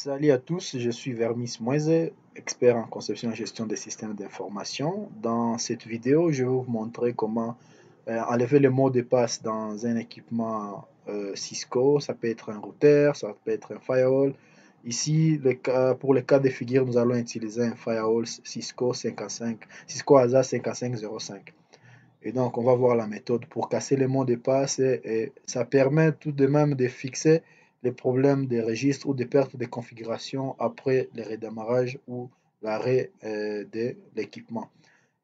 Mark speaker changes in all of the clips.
Speaker 1: Salut à tous, je suis Vermis Moise, expert en conception et gestion des systèmes d'information. Dans cette vidéo, je vais vous montrer comment enlever le mot de passe dans un équipement Cisco. Ça peut être un routeur, ça peut être un firewall. Ici, pour le cas de figure, nous allons utiliser un firewall Cisco 55, Cisco ASA 5505. Et donc, on va voir la méthode pour casser les mots de passe et ça permet tout de même de fixer les problèmes des registres ou des pertes de configuration après le redémarrage ou l'arrêt de l'équipement.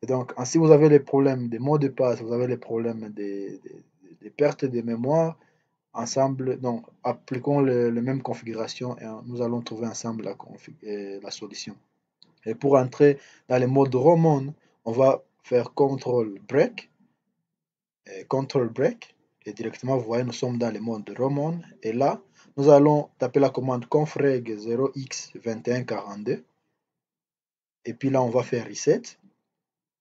Speaker 1: Et donc, si vous avez les problèmes des mots de passe, vous avez les problèmes des pertes de mémoire, ensemble, donc, appliquons les mêmes configurations et nous allons trouver ensemble la solution. Et pour entrer dans le mode Roman, on va faire CTRL break Control Break et directement vous voyez nous sommes dans le mode Roman et là nous allons taper la commande confreg 0x2142 et puis là on va faire reset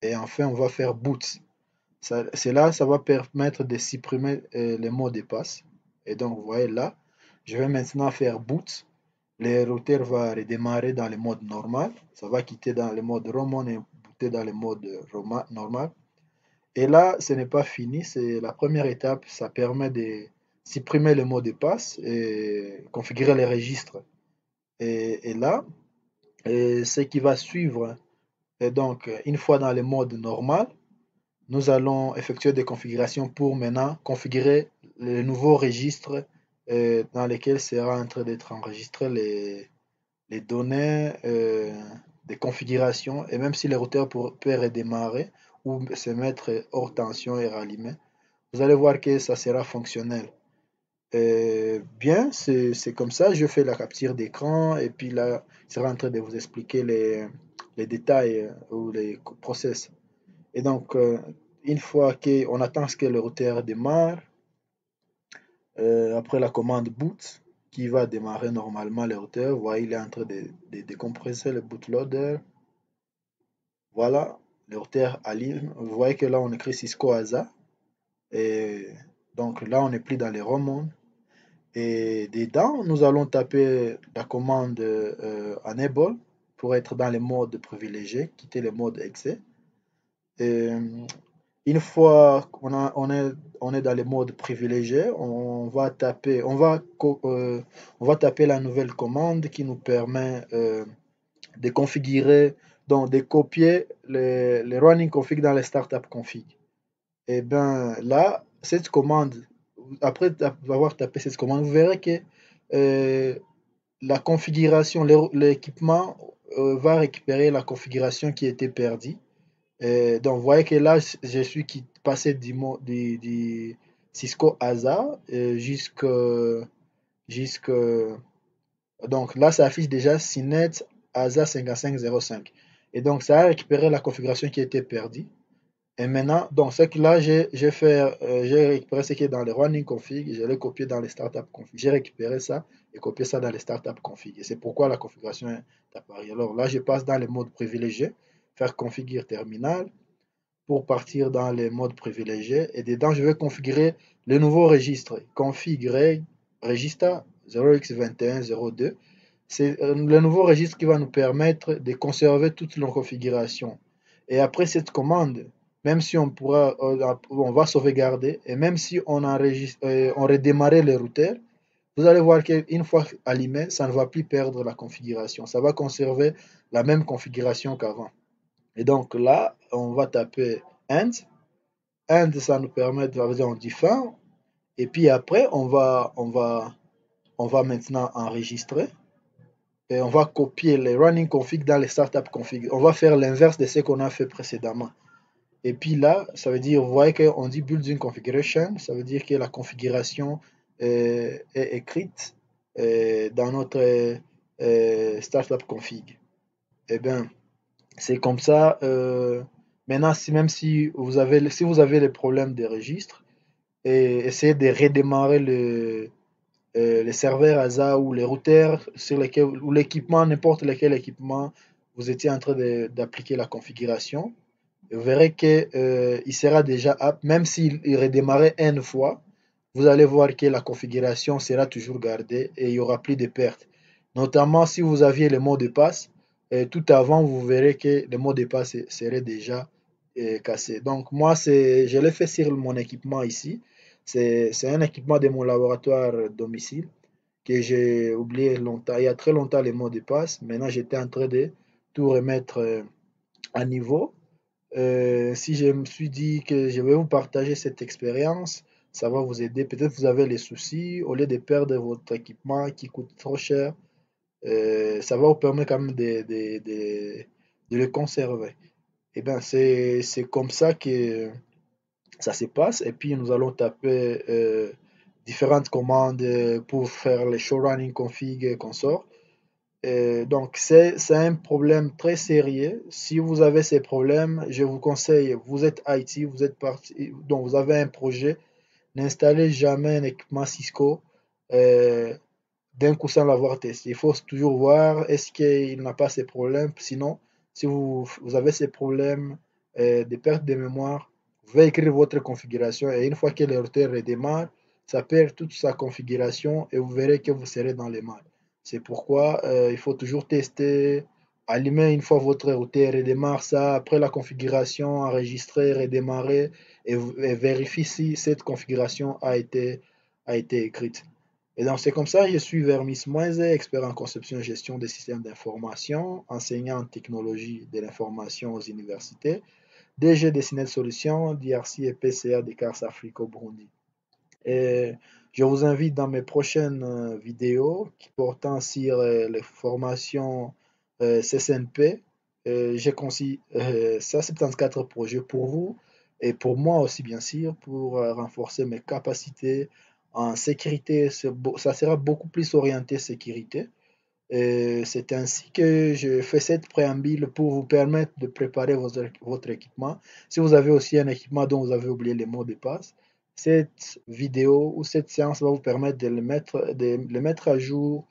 Speaker 1: et enfin on va faire boot. Cela ça va permettre de supprimer les mots de passe et donc vous voyez là je vais maintenant faire boot. Le routeur va redémarrer dans le mode normal, ça va quitter dans le mode Roman et booter dans le mode normal. Et là, ce n'est pas fini, c'est la première étape, ça permet de supprimer le mot de passe et configurer les registres. Et là, ce qui va suivre, et donc une fois dans le mode normal, nous allons effectuer des configurations pour maintenant configurer le nouveau registre dans lequel sera en train d'être enregistré les données de configuration et même si le routeur peut redémarrer ou se mettre hors tension et rallumer, vous allez voir que ça sera fonctionnel. Bien, c'est comme ça, je fais la capture d'écran et puis là, il sera en train de vous expliquer les détails ou les process. Et donc, une fois qu'on attend ce que le routeur démarre, après la commande boot, qui va démarrer normalement le routeur, vous voyez, il est en train de décompresser le bootloader. Voilà, le routeur allume. Vous voyez que là, on écrit Cisco ASA. Et donc là, on n'est plus dans les romans. Et dedans, nous allons taper la commande enable pour être dans le mode privilégié, quitter le mode excès. Et une fois on est dans le mode privilégié, on va taper la nouvelle commande qui nous permet de configurer, donc de copier les running config dans les startup config. Et bien là, cette commande, après avoir tapé cette commande, vous verrez que euh, la configuration, l'équipement va récupérer la configuration qui était perdue. Donc, vous voyez que là, je suis passé du Cisco ASA jusque. Donc là, ça affiche déjà CNET ASA 5505. Et donc, ça a récupéré la configuration qui était perdue. Et maintenant, donc, ce que là, j'ai récupéré ce qui est dans les running config, je l'ai copié dans les startup config. J'ai récupéré ça et copié ça dans les startup config. Et c'est pourquoi la configuration est apparue. Alors là, je passe dans le mode privilégié, faire configure terminal pour partir dans les modes privilégiés. Et dedans, je vais configurer le nouveau registre. Configurer registre 0x2102. C'est le nouveau registre qui va nous permettre de conserver toutes nos configurations. Et après cette commande, même si on va sauvegarder, et même si on redémarrait le routeur, vous allez voir qu'une fois allumé, ça ne va plus perdre la configuration. Ça va conserver la même configuration qu'avant. Et donc là, on va taper End. End, ça nous permet de dire on dit fin. Et puis après, on va maintenant enregistrer. Et on va copier les running config dans les startup config. On va faire l'inverse de ce qu'on a fait précédemment. Et puis là, ça veut dire, vous voyez qu'on dit building configuration, ça veut dire que la configuration est écrite dans notre startup config. Eh bien, c'est comme ça. Maintenant, même si vous avez les problèmes des registres, essayez de redémarrer les serveurs ASA ou les routeurs sur lesquels, ou l'équipement, n'importe lequel équipement, vous étiez en train d'appliquer la configuration. Vous verrez qu'il sera déjà apte, même s'il redémarrait une fois, vous allez voir que la configuration sera toujours gardée et il n'y aura plus de pertes. Notamment si vous aviez le mot de passe, tout avant, vous verrez que le mot de passe serait déjà cassé. Donc moi, je l'ai fait sur mon équipement ici. C'est un équipement de mon laboratoire domicile que j'ai oublié longtemps. Il y a très longtemps les mots de passe. Maintenant, j'étais en train de tout remettre à niveau. Si je me suis dit que je vais vous partager cette expérience, ça va vous aider. Peut-être vous avez les soucis, au lieu de perdre votre équipement qui coûte trop cher, ça va vous permettre quand même de le conserver. Et bien, c'est comme ça que ça se passe. Et puis, nous allons taper différentes commandes pour faire les show running config et consorts. Donc, c'est un problème très sérieux. Si vous avez ces problèmes, je vous conseille, vous êtes IT, vous êtes parti, donc vous avez un projet, n'installez jamais un équipement Cisco euh, d'un coup sans l'avoir testé. Il faut toujours voir est-ce qu'il n'a pas ces problèmes. Sinon, si vous avez ces problèmes de perte de mémoire, vous pouvez écrire votre configuration et une fois que le routeur redémarre, ça perd toute sa configuration et vous verrez que vous serez dans les mails. C'est pourquoi il faut toujours tester, allumer une fois votre routeur redémarre ça, après la configuration, enregistrer, redémarrer et vérifier si cette configuration a été écrite. Et donc, c'est comme ça que je suis Vermis Moise, expert en conception et gestion des systèmes d'information, enseignant en technologie de l'information aux universités, DG Dessiné de Solutions, DRC et PCA des CARS Afrique au Burundi. Et je vous invite dans mes prochaines vidéos qui portant sur les formations CCNP. J'ai conçu 174 projets pour vous et pour moi aussi, bien sûr, pour renforcer mes capacités en sécurité. Ça sera beaucoup plus orienté sécurité. C'est ainsi que je fais cette préambule pour vous permettre de préparer votre équipement. Si vous avez aussi un équipement dont vous avez oublié les mots de passe, cette vidéo ou cette séance va vous permettre de le mettre à jour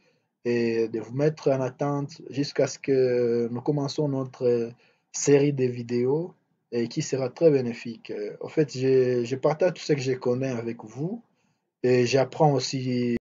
Speaker 1: et de vous mettre en attente jusqu'à ce que nous commençons notre série de vidéos et qui sera très bénéfique. En fait, je partage tout ce que je connais avec vous et j'apprends aussi